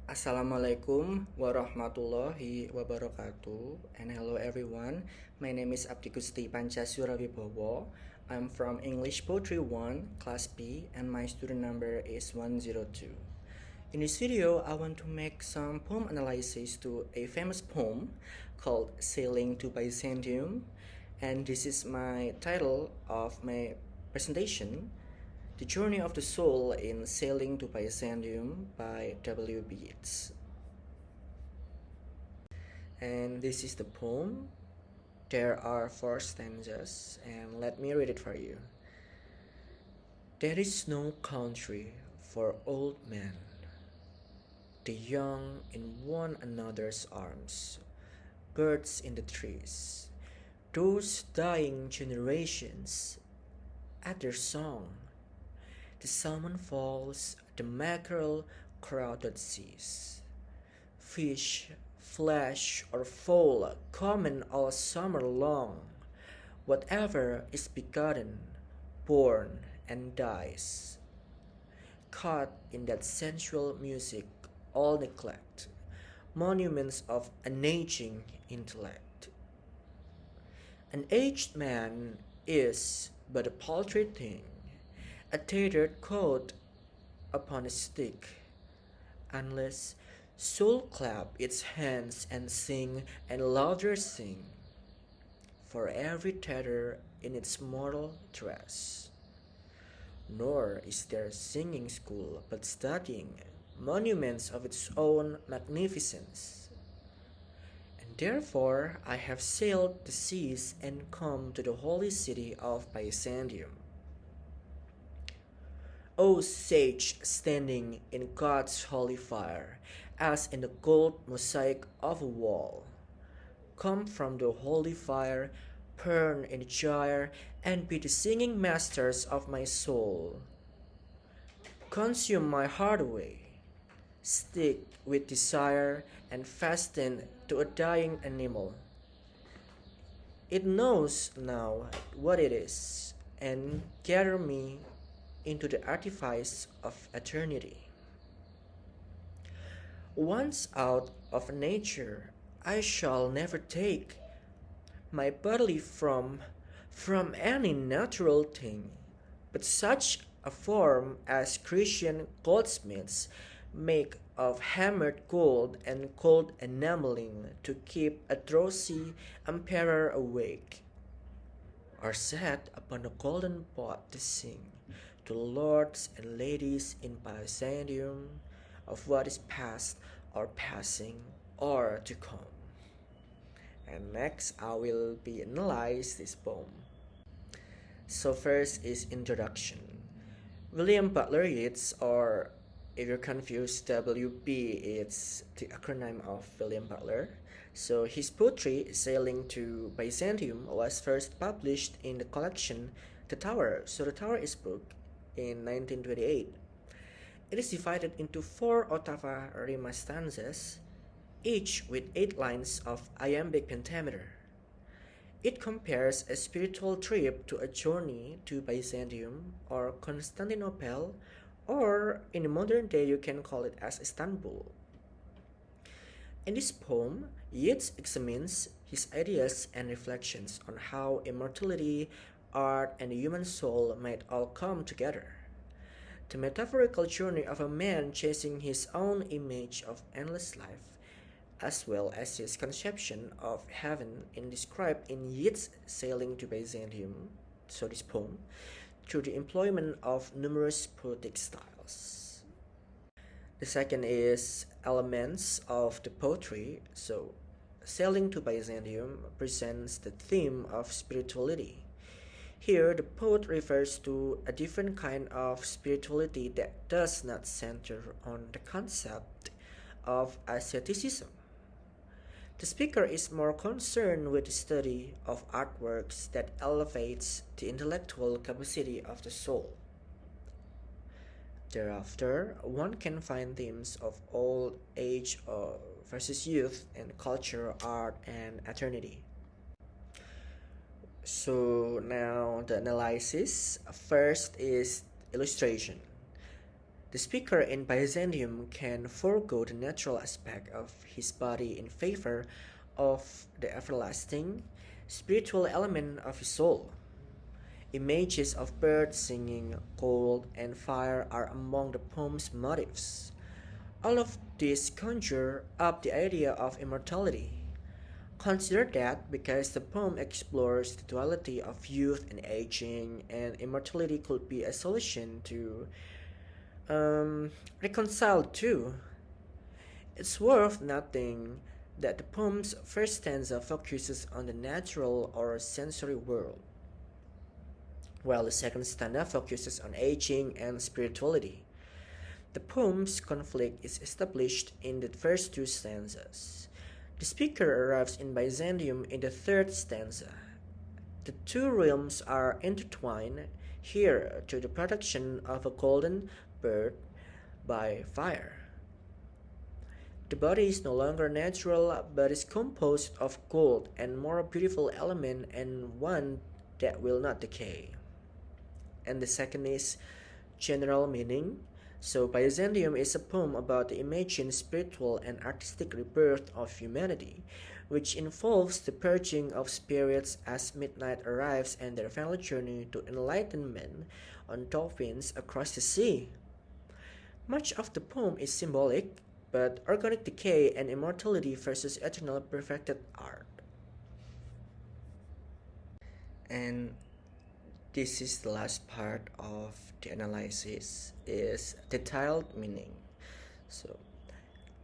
Assalamualaikum warahmatullahi wabarakatuh. And hello everyone. My name is Abdi Gusti Panca Surya Wibowo. I'm from English Poetry 1, Class B, and my student number is 102. In this video, I want to make some poem analysis to a famous poem called Sailing to Byzantium. And this is my title of my presentation, The Journey of the Soul in Sailing to Byzantium by Yeats. And this is the poem. There are 4 stanzas, and let me read it for you. There is no country for old men, the young in one another's arms, birds in the trees, those dying generations at their song. The salmon falls, the mackerel crowded seas. Fish, flesh, or fowl common all summer long. Whatever is begotten, born, and dies. Caught in that sensual music, all neglect, monuments of an aging intellect. An aged man is but a paltry thing, a tattered coat upon a stick, unless soul clap its hands and sing and louder sing, for every tatter in its mortal dress. Nor is there singing school, but studying monuments of its own magnificence. And therefore I have sailed the seas and come to the holy city of Byzantium. O sage standing in God's holy fire, as in the gold mosaic of a wall, come from the holy fire, burn in the gyre, and be the singing masters of my soul. Consume my heart away, stick with desire, and fasten to a dying animal. It knows now what it is, and gather me into the artifice of eternity. Once out of nature, I shall never take my bodily from any natural thing, but such a form as Christian goldsmiths make of hammered gold and cold enameling to keep a drowsy emperor awake, or set upon a golden pot to sing to lords and ladies in Byzantium of what is past or passing or to come. And next I will be analyze this poem. So first is introduction. William Butler Yeats, or if you're confused, WB, it's the acronym of William Butler. So his poetry, Sailing to Byzantium, was first published in the collection The Tower. So The Tower is book in 1928. It is divided into 4 ottava rima stanzas, each with 8 lines of iambic pentameter. It compares a spiritual trip to a journey to Byzantium or Constantinople, or in the modern day you can call it as Istanbul. In this poem, Yeats examines his ideas and reflections on how immortality, art, and the human soul might all come together. The metaphorical journey of a man chasing his own image of endless life, as well as his conception of heaven, is described in Yeats' Sailing to Byzantium, so this poem, through the employment of numerous poetic styles. The second is elements of the poetry. So Sailing to Byzantium presents the theme of spirituality. Here, the poet refers to a different kind of spirituality that does not center on the concept of asceticism. The speaker is more concerned with the study of artworks that elevates the intellectual capacity of the soul. Thereafter, one can find themes of old age versus youth and culture, art, and eternity. So now the analysis. First is illustration. The speaker in Byzantium can forego the natural aspect of his body in favor of the everlasting, spiritual element of his soul. Images of birds singing, cold, and fire are among the poem's motifs. All of these conjure up the idea of immortality. Consider that because the poem explores the duality of youth and aging, and immortality could be a solution to reconcile the two. It's worth noting that the poem's first stanza focuses on the natural or sensory world, while the second stanza focuses on aging and spirituality. The poem's conflict is established in the first two stanzas. The speaker arrives in Byzantium in the third stanza. The two realms are intertwined here to the production of a golden bird by fire. The body is no longer natural but is composed of gold and more beautiful element and one that will not decay. And the second is general meaning. So Byzantium is a poem about the imagined spiritual and artistic rebirth of humanity, which involves the purging of spirits as midnight arrives and their final journey to enlightenment on dolphins across the sea. Much of the poem is symbolic, but organic decay and immortality versus eternal perfected art. And this is the last part of the analysis is detailed meaning. So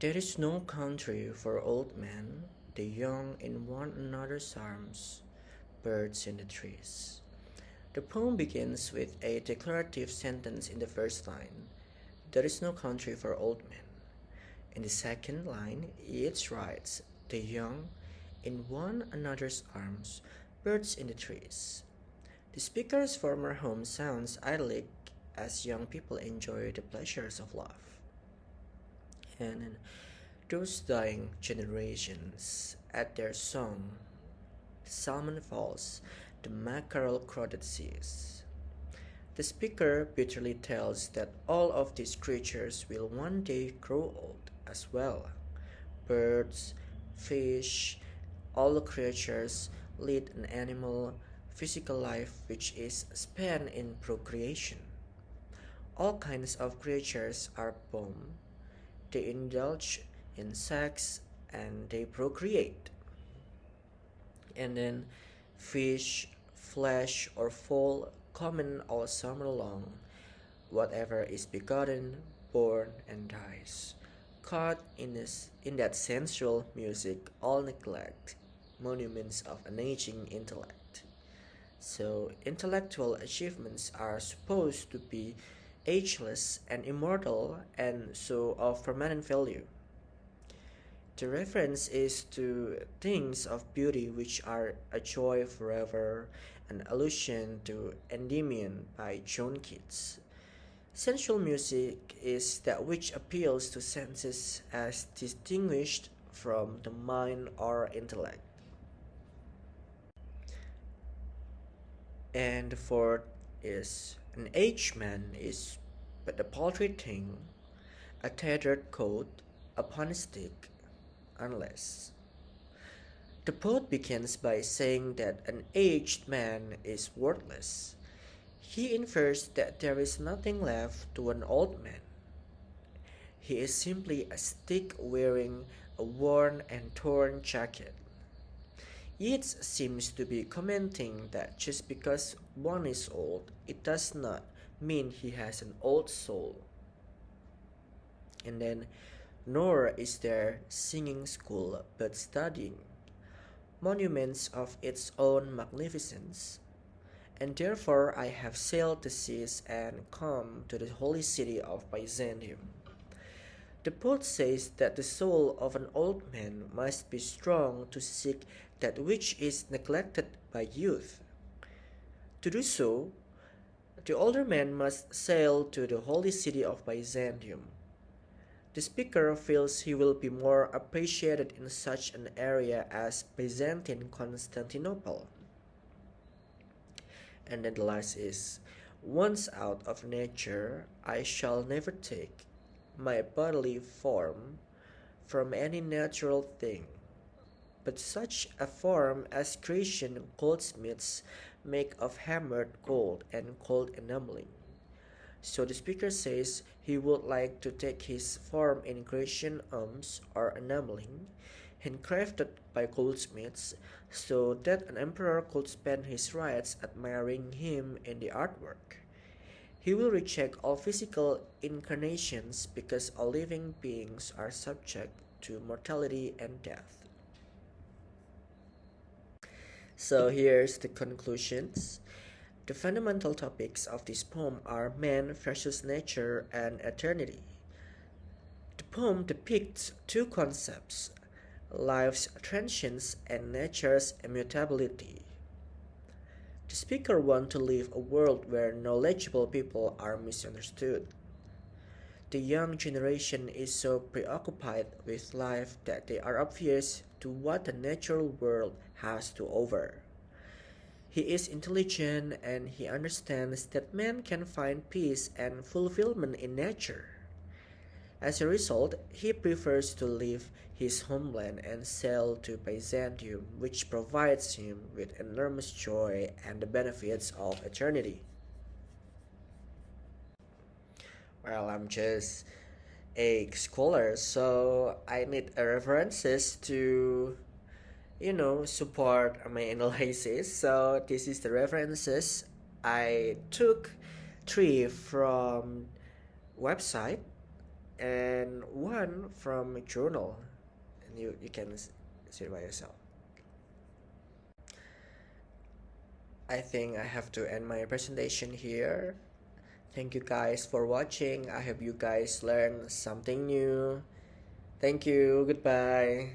there is no country for old men, the young in one another's arms, birds in the trees. The poem begins with a declarative sentence in the first line. There is no country for old men. In the second line, Yeats writes, the young in one another's arms, birds in the trees. The speaker's former home sounds idyllic as young people enjoy the pleasures of love. And in those dying generations, at their song, the salmon falls, the mackerel crowded seas. The speaker bitterly tells that all of these creatures will one day grow old as well. Birds, fish, all creatures lead an animal physical life which is spent in procreation. All kinds of creatures are born. They indulge in sex and they procreate. And then fish, flesh, or fowl common all summer long. Whatever is begotten, born, and dies. Caught in that sensual music, all neglect, monuments of an aging intellect. So, intellectual achievements are supposed to be ageless and immortal, and so of permanent value. The reference is to things of beauty which are a joy forever, an allusion to Endymion by John Keats. Sensual music is that which appeals to senses as distinguished from the mind or intellect. And the fourth is an aged man is but a paltry thing, a tattered coat upon a stick, unless. The poet begins by saying that an aged man is worthless. He infers that there is nothing left to an old man. He is simply a stick wearing a worn and torn jacket. Yeats seems to be commenting that just because one is old, it does not mean he has an old soul. And then, nor is there singing school but studying, monuments of its own magnificence. And therefore I have sailed the seas and come to the holy city of Byzantium. The poet says that the soul of an old man must be strong to seek that which is neglected by youth. To do so, the older man must sail to the holy city of Byzantium. The speaker feels he will be more appreciated in such an area as Byzantine Constantinople. And then the last is, Once out of nature, I shall never take my bodily form from any natural thing, but such a form as Grecian goldsmiths make of hammered gold and cold enameling. So the speaker says he would like to take his form in Grecian arms or enameling, handcrafted by goldsmiths, so that an emperor could spend his rights admiring him in the artwork. He will reject all physical incarnations because all living beings are subject to mortality and death. So here's the conclusions. The fundamental topics of this poem are man versus nature and eternity. The poem depicts two concepts: life's transience and nature's immutability. The speaker wants to live a world where knowledgeable people are misunderstood. The young generation is so preoccupied with life that they are oblivious to what the natural world has to offer. He is intelligent and he understands that man can find peace and fulfillment in nature. As a result, he prefers to leave his homeland and sail to Byzantium, which provides him with enormous joy and the benefits of eternity. Well, I'm just a scholar, so I need references to support my analysis. So this is the references. I took three from website and one from a journal, and you can see it by yourself. I think I have to end my presentation here. Thank you guys for watching. I hope you guys learned something new. Thank you. Goodbye.